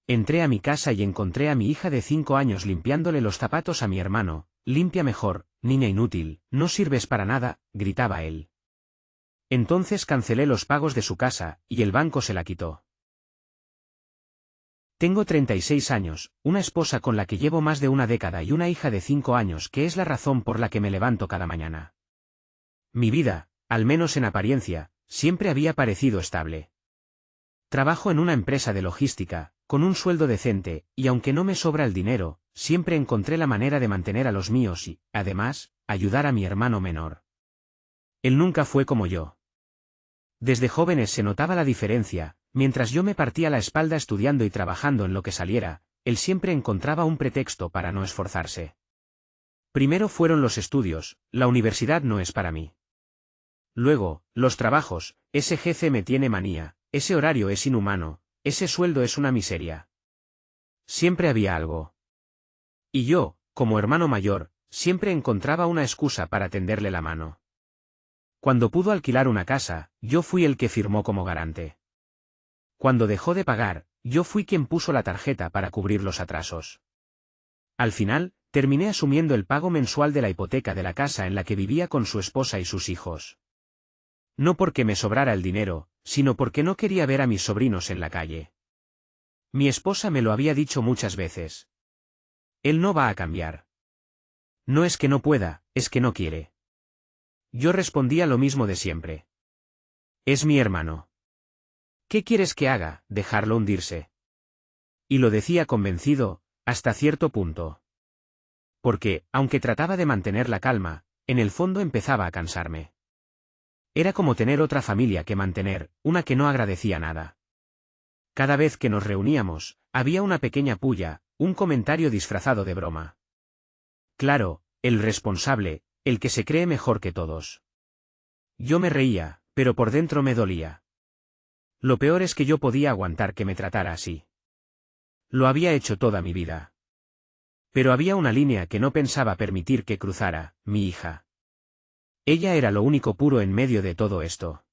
Entré a mi casa y encontré a mi hija de 5 años limpiándole los zapatos a mi hermano. Limpia mejor, niña inútil, no sirves para nada, gritaba él. Entonces cancelé los pagos de su casa, y el banco se la quitó. Tengo 36 años, una esposa con la que llevo más de una década y una hija de 5 años que es la razón por la que me levanto cada mañana. Mi vida, al menos en apariencia, siempre había parecido estable. Trabajo en una empresa de logística, con un sueldo decente, y aunque no me sobra el dinero, siempre encontré la manera de mantener a los míos y, además, ayudar a mi hermano menor. Él nunca fue como yo. Desde jóvenes se notaba la diferencia, mientras yo me partía la espalda estudiando y trabajando en lo que saliera, él siempre encontraba un pretexto para no esforzarse. Primero fueron los estudios, la universidad no es para mí. Luego, los trabajos, ese jefe me tiene manía, ese horario es inhumano, ese sueldo es una miseria. Siempre había algo. Y yo, como hermano mayor, siempre encontraba una excusa para tenderle la mano. Cuando pudo alquilar una casa, yo fui el que firmó como garante. Cuando dejó de pagar, yo fui quien puso la tarjeta para cubrir los atrasos. Al final, terminé asumiendo el pago mensual de la hipoteca de la casa en la que vivía con su esposa y sus hijos. No porque me sobrara el dinero, sino porque no quería ver a mis sobrinos en la calle. Mi esposa me lo había dicho muchas veces. Él no va a cambiar. No es que no pueda, es que no quiere. Yo respondía lo mismo de siempre. Es mi hermano. ¿Qué quieres que haga? ¿Dejarlo hundirse? Y lo decía convencido, hasta cierto punto. Porque, aunque trataba de mantener la calma, en el fondo empezaba a cansarme. Era como tener otra familia que mantener, una que no agradecía nada. Cada vez que nos reuníamos, había una pequeña pulla, un comentario disfrazado de broma. Claro, el responsable, el que se cree mejor que todos. Yo me reía, pero por dentro me dolía. Lo peor es que yo podía aguantar que me tratara así. Lo había hecho toda mi vida. Pero había una línea que no pensaba permitir que cruzara, mi hija. Ella era lo único puro en medio de todo esto.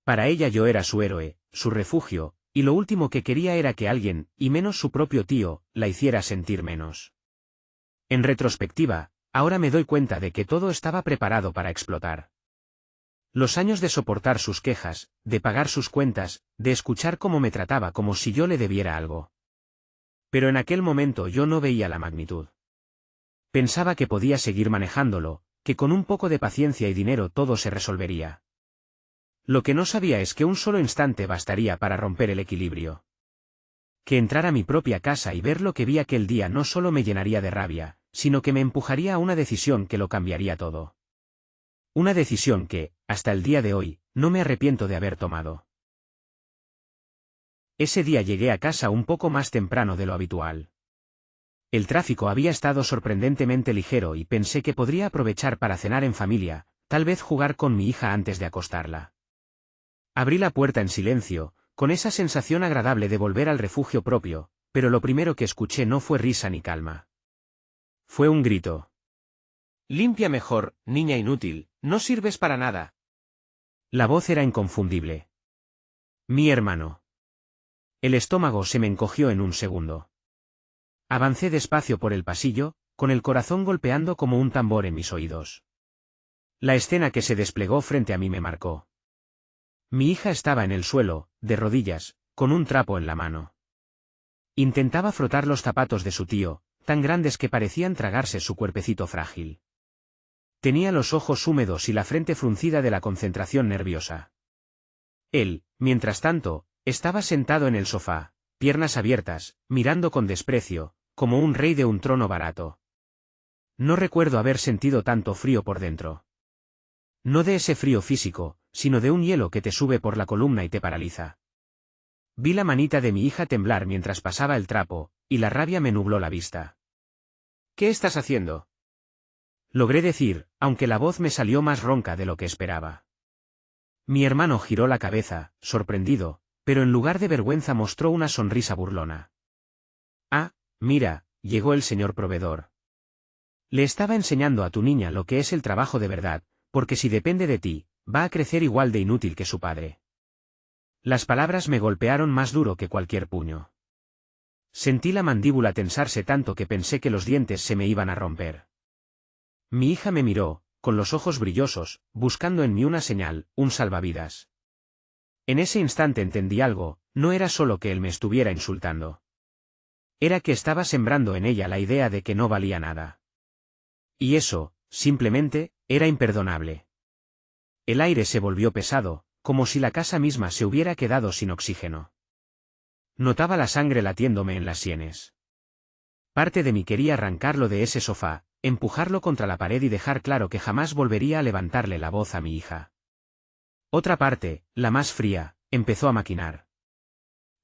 Para ella yo era su héroe, su refugio, y lo último que quería era que alguien, y menos su propio tío, la hiciera sentir menos. En retrospectiva, ahora me doy cuenta de que todo estaba preparado para explotar. Los años de soportar sus quejas, de pagar sus cuentas, de escuchar cómo me trataba como si yo le debiera algo. Pero en aquel momento yo no veía la magnitud. Pensaba que podía seguir manejándolo, que con un poco de paciencia y dinero todo se resolvería. Lo que no sabía es que un solo instante bastaría para romper el equilibrio. Que entrar a mi propia casa y ver lo que vi aquel día no solo me llenaría de rabia, sino que me empujaría a una decisión que lo cambiaría todo. Una decisión que, hasta el día de hoy, no me arrepiento de haber tomado. Ese día llegué a casa un poco más temprano de lo habitual. El tráfico había estado sorprendentemente ligero y pensé que podría aprovechar para cenar en familia, tal vez jugar con mi hija antes de acostarla. Abrí la puerta en silencio, con esa sensación agradable de volver al refugio propio, pero lo primero que escuché no fue risa ni calma. Fue un grito. «Limpia mejor, niña inútil, no sirves para nada». La voz era inconfundible. Mi hermano. El estómago se me encogió en un segundo. Avancé despacio por el pasillo, con el corazón golpeando como un tambor en mis oídos. La escena que se desplegó frente a mí me marcó. Mi hija estaba en el suelo, de rodillas, con un trapo en la mano. Intentaba frotar los zapatos de su tío, tan grandes que parecían tragarse su cuerpecito frágil. Tenía los ojos húmedos y la frente fruncida de la concentración nerviosa. Él, mientras tanto, estaba sentado en el sofá, piernas abiertas, mirando con desprecio, como un rey de un trono barato. No recuerdo haber sentido tanto frío por dentro. No de ese frío físico, sino de un hielo que te sube por la columna y te paraliza. Vi la manita de mi hija temblar mientras pasaba el trapo, y la rabia me nubló la vista. «¿Qué estás haciendo?», logré decir, aunque la voz me salió más ronca de lo que esperaba. Mi hermano giró la cabeza, sorprendido, pero en lugar de vergüenza mostró una sonrisa burlona. «Ah, mira, llegó el señor proveedor. Le estaba enseñando a tu niña lo que es el trabajo de verdad, porque si depende de ti, va a crecer igual de inútil que su padre». Las palabras me golpearon más duro que cualquier puño. Sentí la mandíbula tensarse tanto que pensé que los dientes se me iban a romper. Mi hija me miró, con los ojos brillosos, buscando en mí una señal, un salvavidas. En ese instante entendí algo, no era solo que él me estuviera insultando. Era que estaba sembrando en ella la idea de que no valía nada. Y eso, simplemente, era imperdonable. El aire se volvió pesado, como si la casa misma se hubiera quedado sin oxígeno. Notaba la sangre latiéndome en las sienes. Parte de mí quería arrancarlo de ese sofá, empujarlo contra la pared y dejar claro que jamás volvería a levantarle la voz a mi hija. Otra parte, la más fría, empezó a maquinar.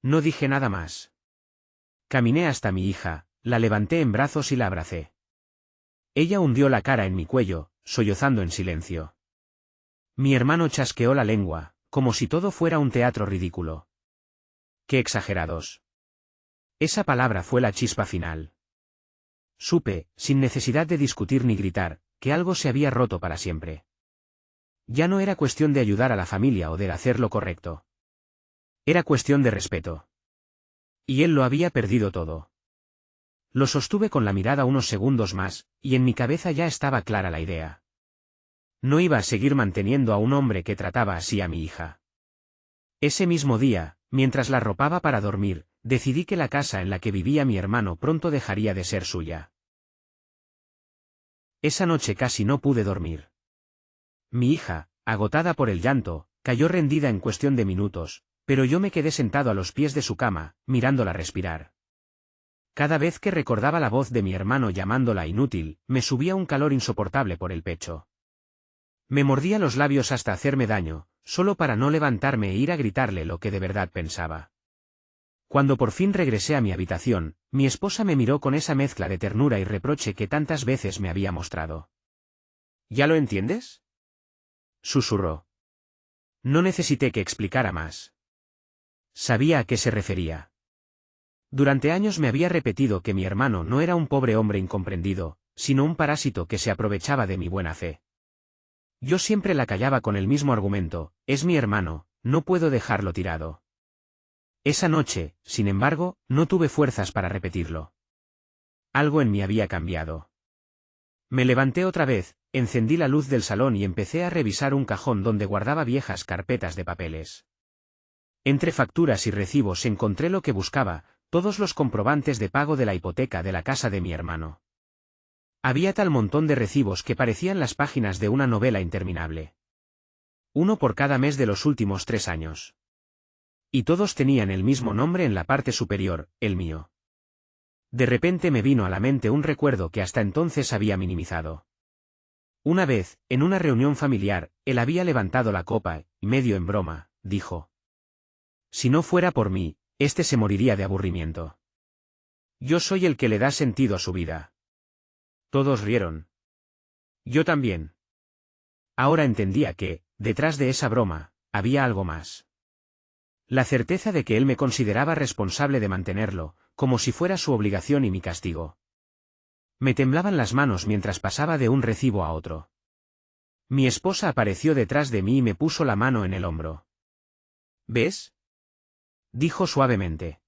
No dije nada más. Caminé hasta mi hija, la levanté en brazos y la abracé. Ella hundió la cara en mi cuello, sollozando en silencio. Mi hermano chasqueó la lengua, como si todo fuera un teatro ridículo. ¡Qué exagerados! Esa palabra fue la chispa final. Supe, sin necesidad de discutir ni gritar, que algo se había roto para siempre. Ya no era cuestión de ayudar a la familia o de hacer lo correcto. Era cuestión de respeto. Y él lo había perdido todo. Lo sostuve con la mirada unos segundos más, y en mi cabeza ya estaba clara la idea. No iba a seguir manteniendo a un hombre que trataba así a mi hija. Ese mismo día, mientras la arropaba para dormir, decidí que la casa en la que vivía mi hermano pronto dejaría de ser suya. Esa noche casi no pude dormir. Mi hija, agotada por el llanto, cayó rendida en cuestión de minutos, pero yo me quedé sentado a los pies de su cama, mirándola respirar. Cada vez que recordaba la voz de mi hermano llamándola inútil, me subía un calor insoportable por el pecho. Me mordía los labios hasta hacerme daño, solo para no levantarme e ir a gritarle lo que de verdad pensaba. Cuando por fin regresé a mi habitación, mi esposa me miró con esa mezcla de ternura y reproche que tantas veces me había mostrado. ¿Ya lo entiendes?, susurró. No necesité que explicara más. Sabía a qué se refería. Durante años me había repetido que mi hermano no era un pobre hombre incomprendido, sino un parásito que se aprovechaba de mi buena fe. Yo siempre la callaba con el mismo argumento: es mi hermano, no puedo dejarlo tirado. Esa noche, sin embargo, no tuve fuerzas para repetirlo. Algo en mí había cambiado. Me levanté otra vez, encendí la luz del salón y empecé a revisar un cajón donde guardaba viejas carpetas de papeles. Entre facturas y recibos encontré lo que buscaba, todos los comprobantes de pago de la hipoteca de la casa de mi hermano. Había tal montón de recibos que parecían las páginas de una novela interminable. Uno por cada mes de los últimos 3 años. Y todos tenían el mismo nombre en la parte superior, el mío. De repente me vino a la mente un recuerdo que hasta entonces había minimizado. Una vez, en una reunión familiar, él había levantado la copa, y medio en broma, dijo: si no fuera por mí, este se moriría de aburrimiento. Yo soy el que le da sentido a su vida. Todos rieron. Yo también. Ahora entendía que, detrás de esa broma, había algo más. La certeza de que él me consideraba responsable de mantenerlo, como si fuera su obligación y mi castigo. Me temblaban las manos mientras pasaba de un recibo a otro. Mi esposa apareció detrás de mí y me puso la mano en el hombro. ¿Ves?, dijo suavemente.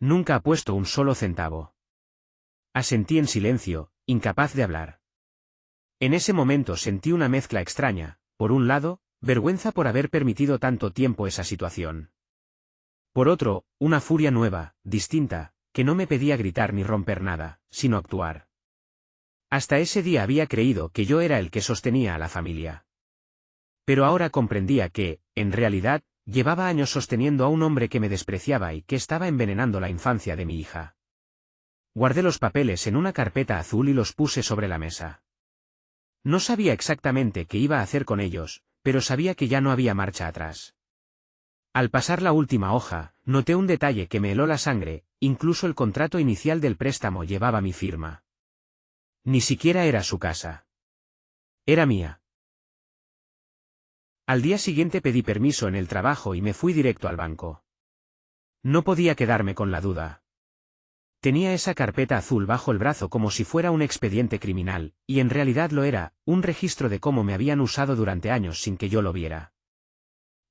Nunca ha puesto un solo centavo. Asentí en silencio, incapaz de hablar. En ese momento sentí una mezcla extraña, por un lado, vergüenza por haber permitido tanto tiempo esa situación. Por otro, una furia nueva, distinta, que no me pedía gritar ni romper nada, sino actuar. Hasta ese día había creído que yo era el que sostenía a la familia. Pero ahora comprendía que, en realidad, llevaba años sosteniendo a un hombre que me despreciaba y que estaba envenenando la infancia de mi hija. Guardé los papeles en una carpeta azul y los puse sobre la mesa. No sabía exactamente qué iba a hacer con ellos, pero sabía que ya no había marcha atrás. Al pasar la última hoja, noté un detalle que me heló la sangre: incluso el contrato inicial del préstamo llevaba mi firma. Ni siquiera era su casa. Era mía. Al día siguiente pedí permiso en el trabajo y me fui directo al banco. No podía quedarme con la duda. Tenía esa carpeta azul bajo el brazo como si fuera un expediente criminal, y en realidad lo era, un registro de cómo me habían usado durante años sin que yo lo viera.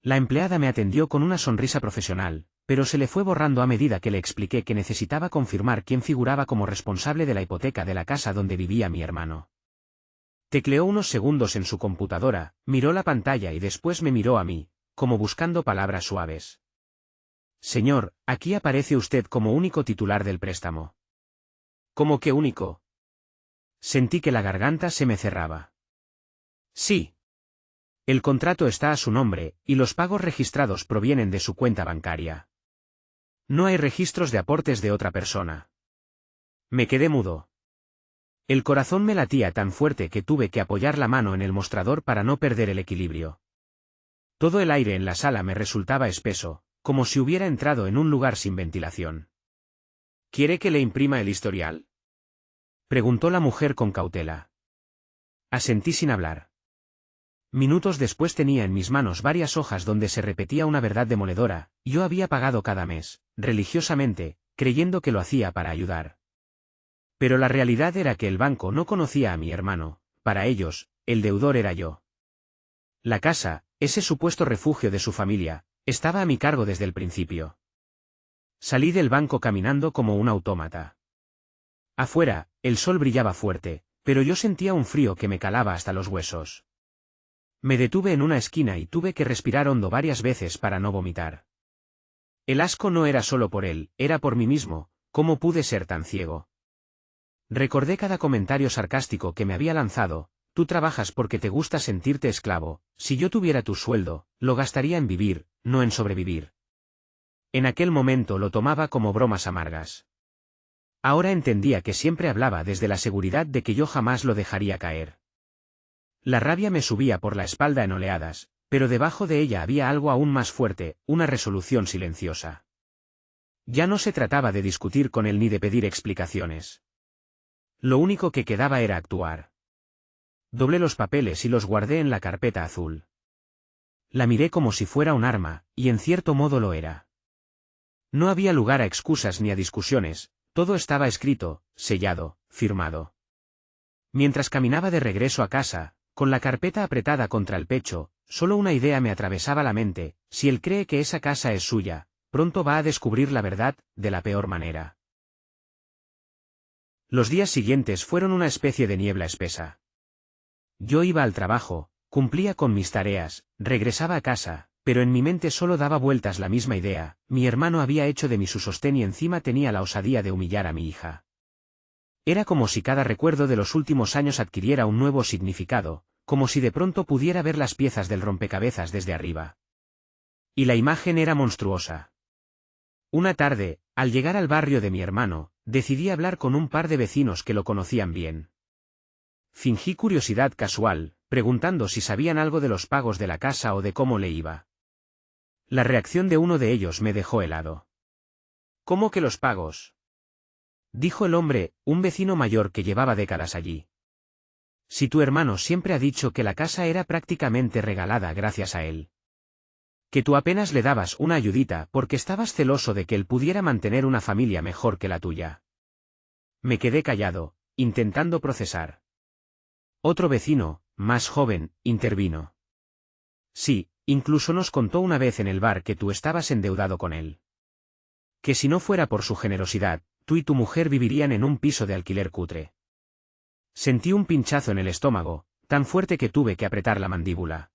La empleada me atendió con una sonrisa profesional, pero se le fue borrando a medida que le expliqué que necesitaba confirmar quién figuraba como responsable de la hipoteca de la casa donde vivía mi hermano. Tecleó unos segundos en su computadora, miró la pantalla y después me miró a mí, como buscando palabras suaves. Señor, aquí aparece usted como único titular del préstamo. ¿Cómo que único? Sentí que la garganta se me cerraba. Sí. El contrato está a su nombre, y los pagos registrados provienen de su cuenta bancaria. No hay registros de aportes de otra persona. Me quedé mudo. El corazón me latía tan fuerte que tuve que apoyar la mano en el mostrador para no perder el equilibrio. Todo el aire en la sala me resultaba espeso, como si hubiera entrado en un lugar sin ventilación. ¿Quiere que le imprima el historial?, preguntó la mujer con cautela. Asentí sin hablar. Minutos después tenía en mis manos varias hojas donde se repetía una verdad demoledora: yo había pagado cada mes, religiosamente, creyendo que lo hacía para ayudar. Pero la realidad era que el banco no conocía a mi hermano, para ellos, el deudor era yo. La casa, ese supuesto refugio de su familia, estaba a mi cargo desde el principio. Salí del banco caminando como un autómata. Afuera, el sol brillaba fuerte, pero yo sentía un frío que me calaba hasta los huesos. Me detuve en una esquina y tuve que respirar hondo varias veces para no vomitar. El asco no era solo por él, era por mí mismo. ¿Cómo pude ser tan ciego? Recordé cada comentario sarcástico que me había lanzado: tú trabajas porque te gusta sentirte esclavo, si yo tuviera tu sueldo, lo gastaría en vivir, no en sobrevivir. En aquel momento lo tomaba como bromas amargas. Ahora entendía que siempre hablaba desde la seguridad de que yo jamás lo dejaría caer. La rabia me subía por la espalda en oleadas, pero debajo de ella había algo aún más fuerte, una resolución silenciosa. Ya no se trataba de discutir con él ni de pedir explicaciones. Lo único que quedaba era actuar. Doblé los papeles y los guardé en la carpeta azul. La miré como si fuera un arma, y en cierto modo lo era. No había lugar a excusas ni a discusiones, todo estaba escrito, sellado, firmado. Mientras caminaba de regreso a casa, con la carpeta apretada contra el pecho, solo una idea me atravesaba la mente: si él cree que esa casa es suya, pronto va a descubrir la verdad, de la peor manera. Los días siguientes fueron una especie de niebla espesa. Yo iba al trabajo, cumplía con mis tareas, regresaba a casa, pero en mi mente solo daba vueltas la misma idea: mi hermano había hecho de mí su sostén y encima tenía la osadía de humillar a mi hija. Era como si cada recuerdo de los últimos años adquiriera un nuevo significado, como si de pronto pudiera ver las piezas del rompecabezas desde arriba. Y la imagen era monstruosa. Una tarde, al llegar al barrio de mi hermano, decidí hablar con un par de vecinos que lo conocían bien. Fingí curiosidad casual, preguntando si sabían algo de los pagos de la casa o de cómo le iba. La reacción de uno de ellos me dejó helado. ¿Cómo que los pagos?, dijo el hombre, un vecino mayor que llevaba décadas allí. Si tu hermano siempre ha dicho que la casa era prácticamente regalada gracias a él. Que tú apenas le dabas una ayudita porque estabas celoso de que él pudiera mantener una familia mejor que la tuya. Me quedé callado, intentando procesar. Otro vecino, más joven, intervino. Sí, incluso nos contó una vez en el bar que tú estabas endeudado con él. Que si no fuera por su generosidad, tú y tu mujer vivirían en un piso de alquiler cutre. Sentí un pinchazo en el estómago, tan fuerte que tuve que apretar la mandíbula.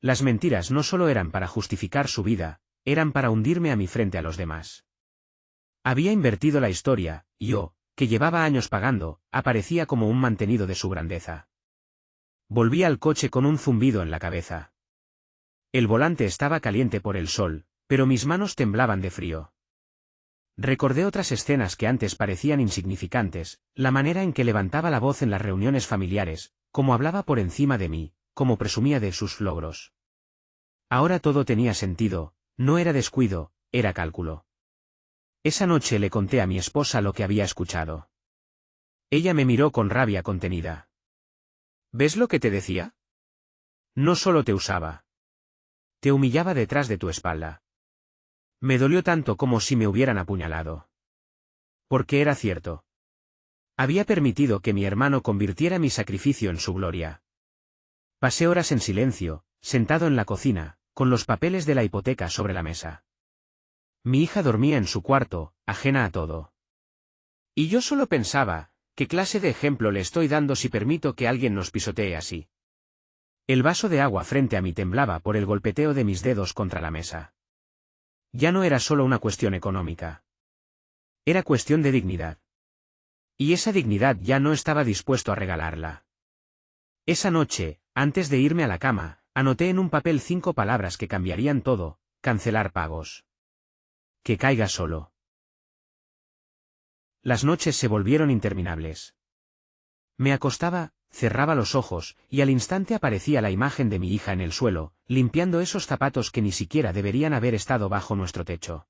Las mentiras no solo eran para justificar su vida, eran para hundirme a mí frente a los demás. Había invertido la historia, y yo, que llevaba años pagando, aparecía como un mantenido de su grandeza. Volví al coche con un zumbido en la cabeza. El volante estaba caliente por el sol, pero mis manos temblaban de frío. Recordé otras escenas que antes parecían insignificantes: la manera en que levantaba la voz en las reuniones familiares, cómo hablaba por encima de mí, cómo presumía de sus logros. Ahora todo tenía sentido, no era descuido, era cálculo. Esa noche le conté a mi esposa lo que había escuchado. Ella me miró con rabia contenida. ¿Ves lo que te decía? No solo te usaba. Te humillaba detrás de tu espalda. Me dolió tanto como si me hubieran apuñalado. Porque era cierto. Había permitido que mi hermano convirtiera mi sacrificio en su gloria. Pasé horas en silencio, sentado en la cocina, con los papeles de la hipoteca sobre la mesa. Mi hija dormía en su cuarto, ajena a todo. Y yo solo pensaba, ¿qué clase de ejemplo le estoy dando si permito que alguien nos pisotee así? El vaso de agua frente a mí temblaba por el golpeteo de mis dedos contra la mesa. Ya no era solo una cuestión económica. Era cuestión de dignidad. Y esa dignidad ya no estaba dispuesto a regalarla. Esa noche, antes de irme a la cama, anoté en un papel 5 palabras que cambiarían todo: cancelar pagos. Que caiga solo. Las noches se volvieron interminables. Me acostaba, cerraba los ojos, y al instante aparecía la imagen de mi hija en el suelo, limpiando esos zapatos que ni siquiera deberían haber estado bajo nuestro techo.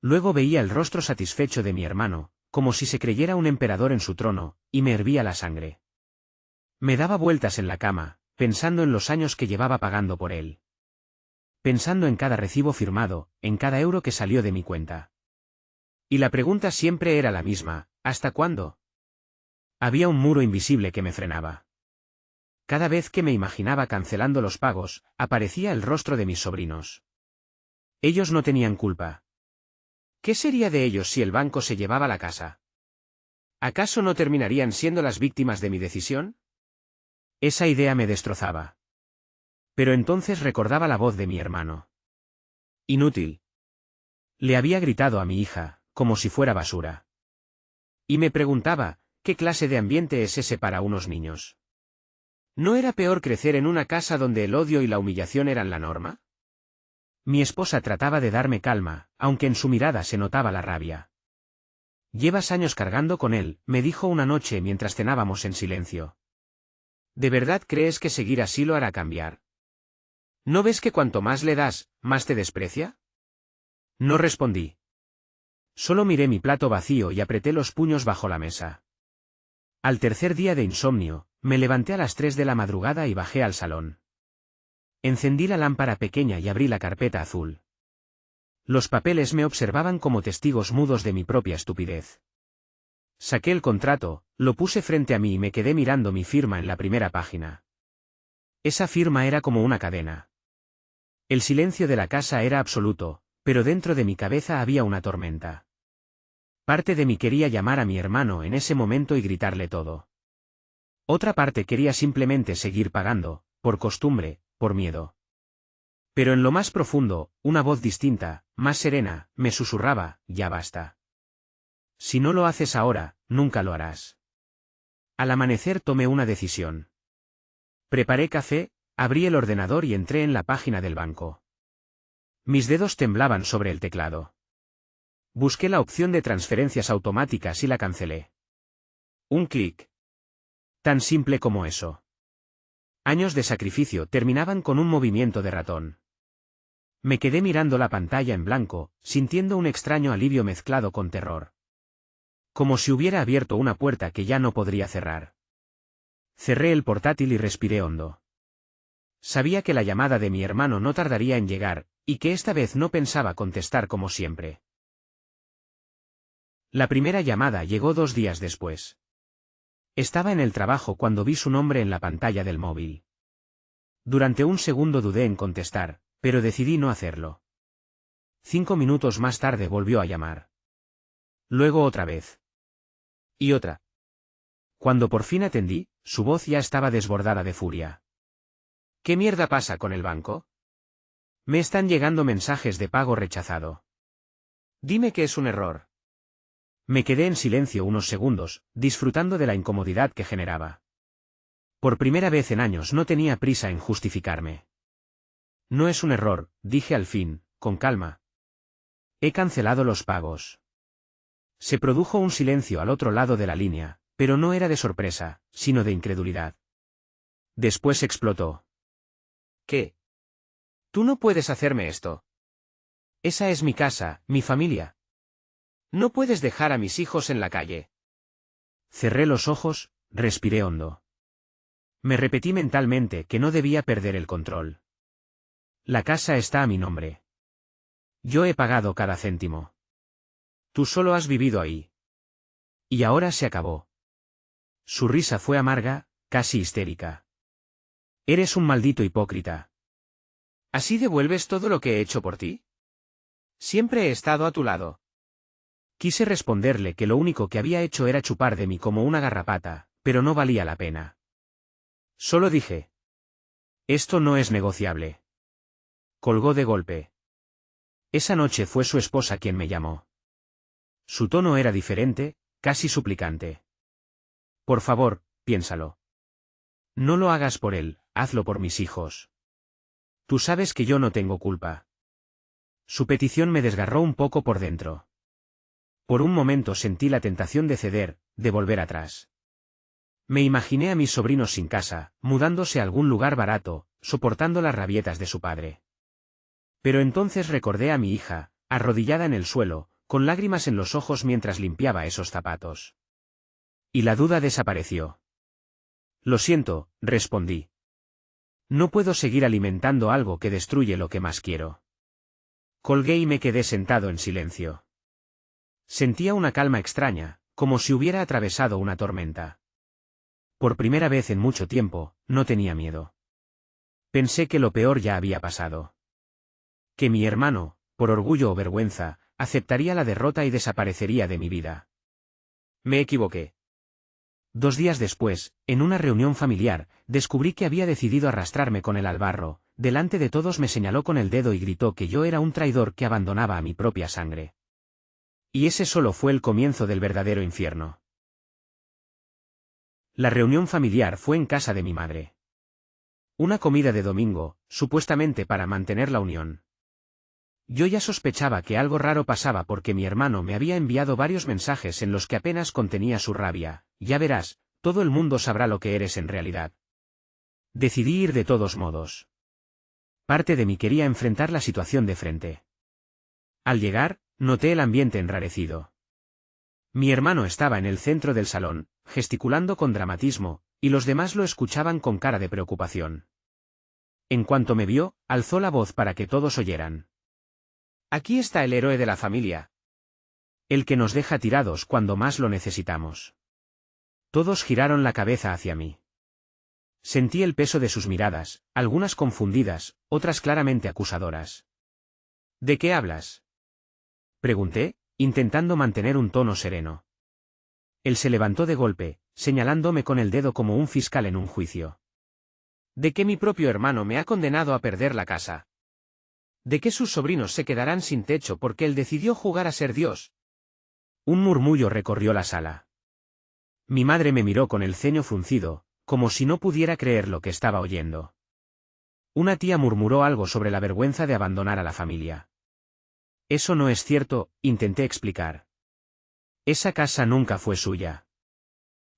Luego veía el rostro satisfecho de mi hermano, como si se creyera un emperador en su trono, y me hervía la sangre. Me daba vueltas en la cama, pensando en los años que llevaba pagando por él. Pensando en cada recibo firmado, en cada euro que salió de mi cuenta. Y la pregunta siempre era la misma: ¿hasta cuándo? Había un muro invisible que me frenaba. Cada vez que me imaginaba cancelando los pagos, aparecía el rostro de mis sobrinos. Ellos no tenían culpa. ¿Qué sería de ellos si el banco se llevaba la casa? ¿Acaso no terminarían siendo las víctimas de mi decisión? Esa idea me destrozaba. Pero entonces recordaba la voz de mi hermano. Inútil. Le había gritado a mi hija, como si fuera basura. Y me preguntaba, ¿qué clase de ambiente es ese para unos niños? ¿No era peor crecer en una casa donde el odio y la humillación eran la norma? Mi esposa trataba de darme calma, aunque en su mirada se notaba la rabia. Llevas años cargando con él, me dijo una noche mientras cenábamos en silencio. ¿De verdad crees que seguir así lo hará cambiar? ¿No ves que cuanto más le das, más te desprecia? No respondí. Solo miré mi plato vacío y apreté los puños bajo la mesa. Al tercer día de insomnio, me levanté a las 3 de la madrugada y bajé al salón. Encendí la lámpara pequeña y abrí la carpeta azul. Los papeles me observaban como testigos mudos de mi propia estupidez. Saqué el contrato, lo puse frente a mí y me quedé mirando mi firma en la primera página. Esa firma era como una cadena. El silencio de la casa era absoluto, pero dentro de mi cabeza había una tormenta. Parte de mí quería llamar a mi hermano en ese momento y gritarle todo. Otra parte quería simplemente seguir pagando, por costumbre, por miedo. Pero en lo más profundo, una voz distinta, más serena, me susurraba: ya basta. Si no lo haces ahora, nunca lo harás. Al amanecer tomé una decisión. Preparé café, abrí el ordenador y entré en la página del banco. Mis dedos temblaban sobre el teclado. Busqué la opción de transferencias automáticas y la cancelé. Un clic. Tan simple como eso. Años de sacrificio terminaban con un movimiento de ratón. Me quedé mirando la pantalla en blanco, sintiendo un extraño alivio mezclado con terror. Como si hubiera abierto una puerta que ya no podría cerrar. Cerré el portátil y respiré hondo. Sabía que la llamada de mi hermano no tardaría en llegar, y que esta vez no pensaba contestar como siempre. La primera llamada llegó 2 días después. Estaba en el trabajo cuando vi su nombre en la pantalla del móvil. Durante un segundo dudé en contestar, pero decidí no hacerlo. 5 minutos más tarde volvió a llamar. Luego otra vez. Y otra. Cuando por fin atendí, su voz ya estaba desbordada de furia. ¿Qué mierda pasa con el banco? Me están llegando mensajes de pago rechazado. Dime que es un error. Me quedé en silencio unos segundos, disfrutando de la incomodidad que generaba. Por primera vez en años no tenía prisa en justificarme. No es un error, dije al fin, con calma. He cancelado los pagos. Se produjo un silencio al otro lado de la línea, pero no era de sorpresa, sino de incredulidad. Después explotó. ¿Qué? Tú no puedes hacerme esto. Esa es mi casa, mi familia. No puedes dejar a mis hijos en la calle. Cerré los ojos, respiré hondo. Me repetí mentalmente que no debía perder el control. La casa está a mi nombre. Yo he pagado cada céntimo. Tú solo has vivido ahí. Y ahora se acabó. Su risa fue amarga, casi histérica. Eres un maldito hipócrita. ¿Así devuelves todo lo que he hecho por ti? Siempre he estado a tu lado. Quise responderle que lo único que había hecho era chupar de mí como una garrapata, pero no valía la pena. Solo dije: esto no es negociable. Colgó de golpe. Esa noche fue su esposa quien me llamó. Su tono era diferente, casi suplicante. Por favor, piénsalo. No lo hagas por él, hazlo por mis hijos. Tú sabes que yo no tengo culpa. Su petición me desgarró un poco por dentro. Por un momento sentí la tentación de ceder, de volver atrás. Me imaginé a mis sobrinos sin casa, mudándose a algún lugar barato, soportando las rabietas de su padre. Pero entonces recordé a mi hija, arrodillada en el suelo, con lágrimas en los ojos mientras limpiaba esos zapatos. Y la duda desapareció. Lo siento, respondí. No puedo seguir alimentando algo que destruye lo que más quiero. Colgué y me quedé sentado en silencio. Sentía una calma extraña, como si hubiera atravesado una tormenta. Por primera vez en mucho tiempo, no tenía miedo. Pensé que lo peor ya había pasado. Que mi hermano, por orgullo o vergüenza, aceptaría la derrota y desaparecería de mi vida. Me equivoqué. 2 días después, en una reunión familiar, descubrí que había decidido arrastrarme con él al barro. Delante de todos me señaló con el dedo y gritó que yo era un traidor que abandonaba a mi propia sangre. Y ese solo fue el comienzo del verdadero infierno. La reunión familiar fue en casa de mi madre. Una comida de domingo, supuestamente para mantener la unión. Yo ya sospechaba que algo raro pasaba porque mi hermano me había enviado varios mensajes en los que apenas contenía su rabia. Ya verás, todo el mundo sabrá lo que eres en realidad. Decidí ir de todos modos. Parte de mí quería enfrentar la situación de frente. Al llegar, noté el ambiente enrarecido. Mi hermano estaba en el centro del salón, gesticulando con dramatismo, y los demás lo escuchaban con cara de preocupación. En cuanto me vio, alzó la voz para que todos oyeran. Aquí está el héroe de la familia. El que nos deja tirados cuando más lo necesitamos. Todos giraron la cabeza hacia mí. Sentí el peso de sus miradas, algunas confundidas, otras claramente acusadoras. ¿De qué hablas?, pregunté, intentando mantener un tono sereno. Él se levantó de golpe, señalándome con el dedo como un fiscal en un juicio. ¿De que mi propio hermano me ha condenado a perder la casa? ¿De que sus sobrinos se quedarán sin techo porque él decidió jugar a ser Dios? Un murmullo recorrió la sala. Mi madre me miró con el ceño fruncido, como si no pudiera creer lo que estaba oyendo. Una tía murmuró algo sobre la vergüenza de abandonar a la familia. Eso no es cierto, intenté explicar. Esa casa nunca fue suya.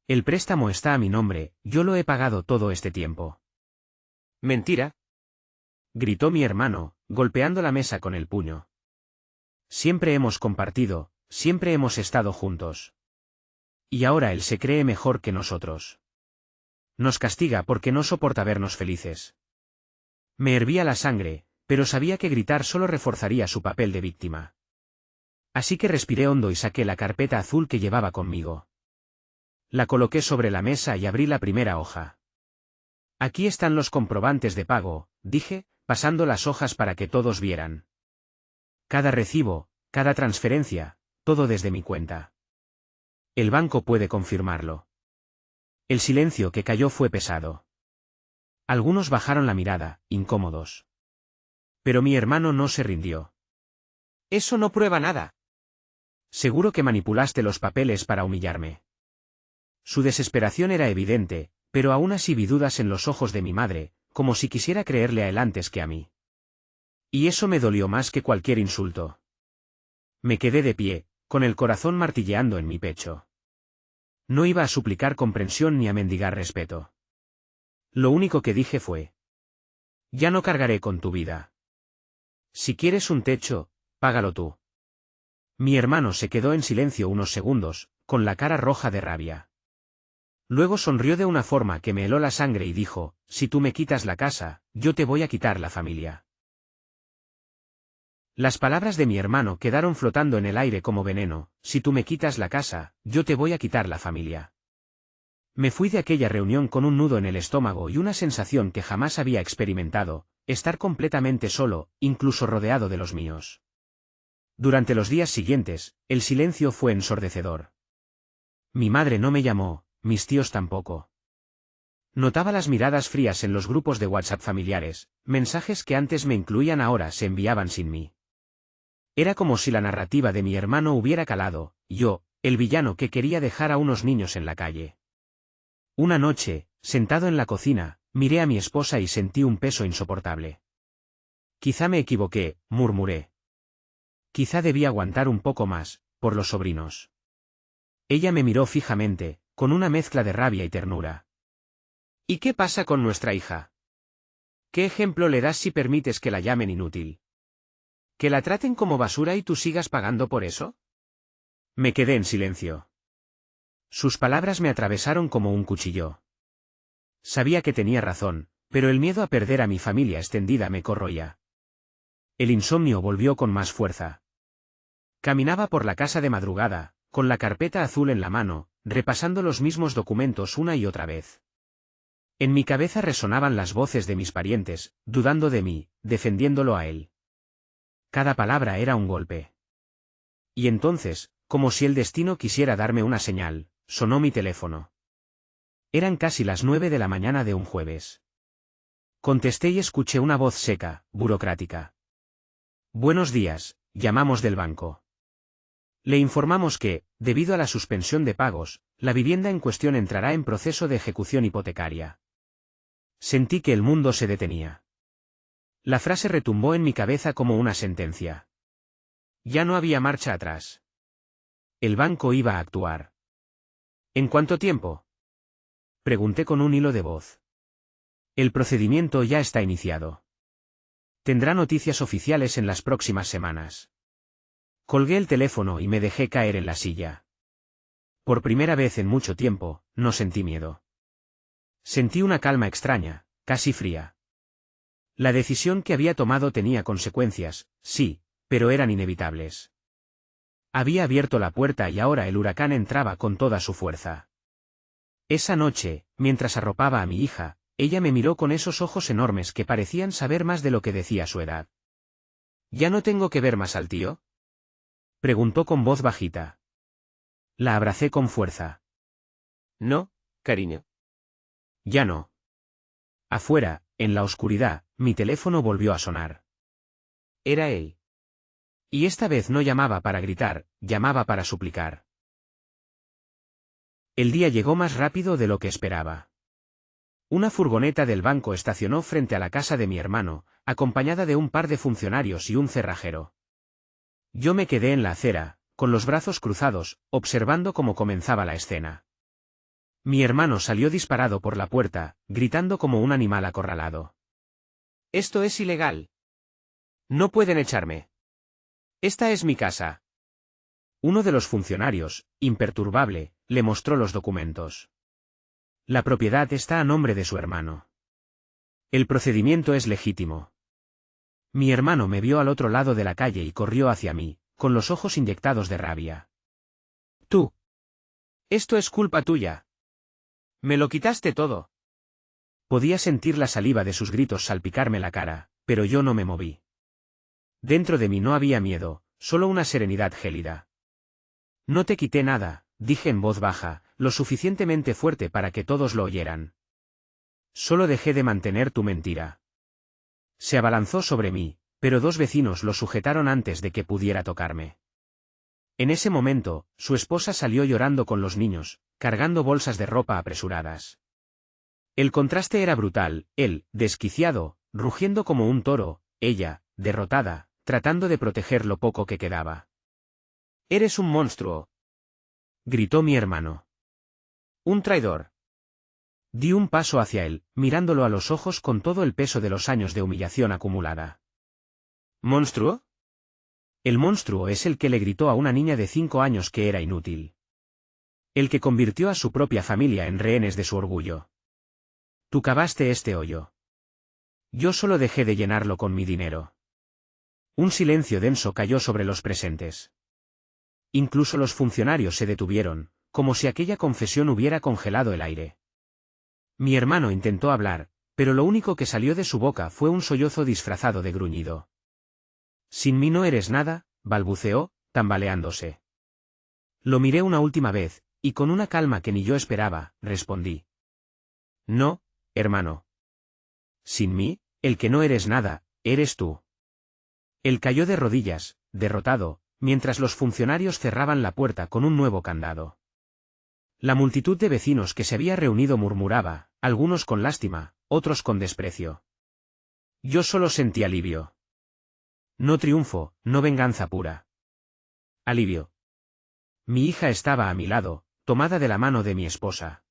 El préstamo está a mi nombre, yo lo he pagado todo este tiempo. Mentira, gritó mi hermano, golpeando la mesa con el puño. Siempre hemos compartido, siempre hemos estado juntos. Y ahora él se cree mejor que nosotros. Nos castiga porque no soporta vernos felices. Me hervía la sangre, pero sabía que gritar solo reforzaría su papel de víctima. Así que respiré hondo y saqué la carpeta azul que llevaba conmigo. La coloqué sobre la mesa y abrí la primera hoja. Aquí están los comprobantes de pago, dije, pasando las hojas para que todos vieran. Cada recibo, cada transferencia, todo desde mi cuenta. El banco puede confirmarlo. El silencio que cayó fue pesado. Algunos bajaron la mirada, incómodos. Pero mi hermano no se rindió. Eso no prueba nada. Seguro que manipulaste los papeles para humillarme. Su desesperación era evidente, pero aún así vi dudas en los ojos de mi madre, como si quisiera creerle a él antes que a mí. Y eso me dolió más que cualquier insulto. Me quedé de pie, con el corazón martilleando en mi pecho. No iba a suplicar comprensión ni a mendigar respeto. Lo único que dije fue: ya no cargaré con tu vida. Si quieres un techo, págalo tú. Mi hermano se quedó en silencio unos segundos, con la cara roja de rabia. Luego sonrió de una forma que me heló la sangre y dijo: si tú me quitas la casa, yo te voy a quitar la familia. Las palabras de mi hermano quedaron flotando en el aire como veneno: si tú me quitas la casa, yo te voy a quitar la familia. Me fui de aquella reunión con un nudo en el estómago y una sensación que jamás había experimentado: estar completamente solo, incluso rodeado de los míos. Durante los días siguientes, el silencio fue ensordecedor. Mi madre no me llamó, mis tíos tampoco. Notaba las miradas frías en los grupos de WhatsApp familiares, mensajes que antes me incluían ahora se enviaban sin mí. Era como si la narrativa de mi hermano hubiera calado, yo, el villano que quería dejar a unos niños en la calle. Una noche, sentado en la cocina, miré a mi esposa y sentí un peso insoportable. Quizá me equivoqué, murmuré. Quizá debí aguantar un poco más, por los sobrinos. Ella me miró fijamente, con una mezcla de rabia y ternura. ¿Y qué pasa con nuestra hija? ¿Qué ejemplo le das si permites que la llamen inútil? ¿Que la traten como basura y tú sigas pagando por eso? Me quedé en silencio. Sus palabras me atravesaron como un cuchillo. Sabía que tenía razón, pero el miedo a perder a mi familia extendida me corroía. El insomnio volvió con más fuerza. Caminaba por la casa de madrugada, con la carpeta azul en la mano, repasando los mismos documentos una y otra vez. En mi cabeza resonaban las voces de mis parientes, dudando de mí, defendiéndolo a él. Cada palabra era un golpe. Y entonces, como si el destino quisiera darme una señal, sonó mi teléfono. Eran casi las 9 de la mañana de un jueves. Contesté y escuché una voz seca, burocrática. Buenos días, llamamos del banco. Le informamos que, debido a la suspensión de pagos, la vivienda en cuestión entrará en proceso de ejecución hipotecaria. Sentí que el mundo se detenía. La frase retumbó en mi cabeza como una sentencia. Ya no había marcha atrás. El banco iba a actuar. ¿En cuánto tiempo? Pregunté con un hilo de voz. El procedimiento ya está iniciado. Tendrá noticias oficiales en las próximas semanas. Colgué el teléfono y me dejé caer en la silla. Por primera vez en mucho tiempo, no sentí miedo. Sentí una calma extraña, casi fría. La decisión que había tomado tenía consecuencias, sí, pero eran inevitables. Había abierto la puerta y ahora el huracán entraba con toda su fuerza. Esa noche, mientras arropaba a mi hija, ella me miró con esos ojos enormes que parecían saber más de lo que decía su edad. ¿Ya no tengo que ver más al tío?, preguntó con voz bajita. La abracé con fuerza. No, cariño. Ya no. Afuera, en la oscuridad, mi teléfono volvió a sonar. Era él. Y esta vez no llamaba para gritar, llamaba para suplicar. El día llegó más rápido de lo que esperaba. Una furgoneta del banco estacionó frente a la casa de mi hermano, acompañada de un par de funcionarios y un cerrajero. Yo me quedé en la acera, con los brazos cruzados, observando cómo comenzaba la escena. Mi hermano salió disparado por la puerta, gritando como un animal acorralado. Esto es ilegal. No pueden echarme. Esta es mi casa. Uno de los funcionarios, imperturbable, le mostró los documentos. La propiedad está a nombre de su hermano. El procedimiento es legítimo. Mi hermano me vio al otro lado de la calle y corrió hacia mí, con los ojos inyectados de rabia. Tú. Esto es culpa tuya. Me lo quitaste todo. Podía sentir la saliva de sus gritos salpicarme la cara, pero yo no me moví. Dentro de mí no había miedo, solo una serenidad gélida. No te quité nada, dije en voz baja, lo suficientemente fuerte para que todos lo oyeran. Solo dejé de mantener tu mentira. Se abalanzó sobre mí, pero dos vecinos lo sujetaron antes de que pudiera tocarme. En ese momento, su esposa salió llorando con los niños, cargando bolsas de ropa apresuradas. El contraste era brutal, él, desquiciado, rugiendo como un toro, ella, derrotada, tratando de proteger lo poco que quedaba. Eres un monstruo, gritó mi hermano. Un traidor. Di un paso hacia él, mirándolo a los ojos con todo el peso de los años de humillación acumulada. ¿Monstruo? El monstruo es el que le gritó a una niña de 5 años que era inútil. El que convirtió a su propia familia en rehenes de su orgullo. Tú cavaste este hoyo. Yo solo dejé de llenarlo con mi dinero. Un silencio denso cayó sobre los presentes. Incluso los funcionarios se detuvieron, como si aquella confesión hubiera congelado el aire. Mi hermano intentó hablar, pero lo único que salió de su boca fue un sollozo disfrazado de gruñido. Sin mí no eres nada, balbuceó, tambaleándose. Lo miré una última vez, y con una calma que ni yo esperaba, respondí. No, hermano. Sin mí, el que no eres nada, eres tú. Él cayó de rodillas, derrotado, mientras los funcionarios cerraban la puerta con un nuevo candado. La multitud de vecinos que se había reunido murmuraba, algunos con lástima, otros con desprecio. Yo solo sentí alivio. No triunfo, no venganza pura. Alivio. Mi hija estaba a mi lado, tomada de la mano de mi esposa.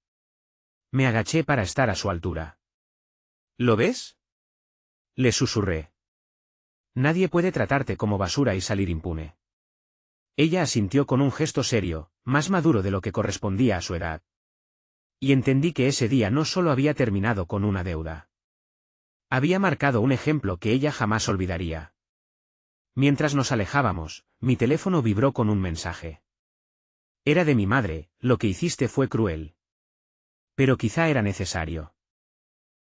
Me agaché para estar a su altura. ¿Lo ves? Le susurré. Nadie puede tratarte como basura y salir impune. Ella asintió con un gesto serio, más maduro de lo que correspondía a su edad. Y entendí que ese día no solo había terminado con una deuda. Había marcado un ejemplo que ella jamás olvidaría. Mientras nos alejábamos, mi teléfono vibró con un mensaje. Era de mi madre, lo que hiciste fue cruel. Pero quizá era necesario.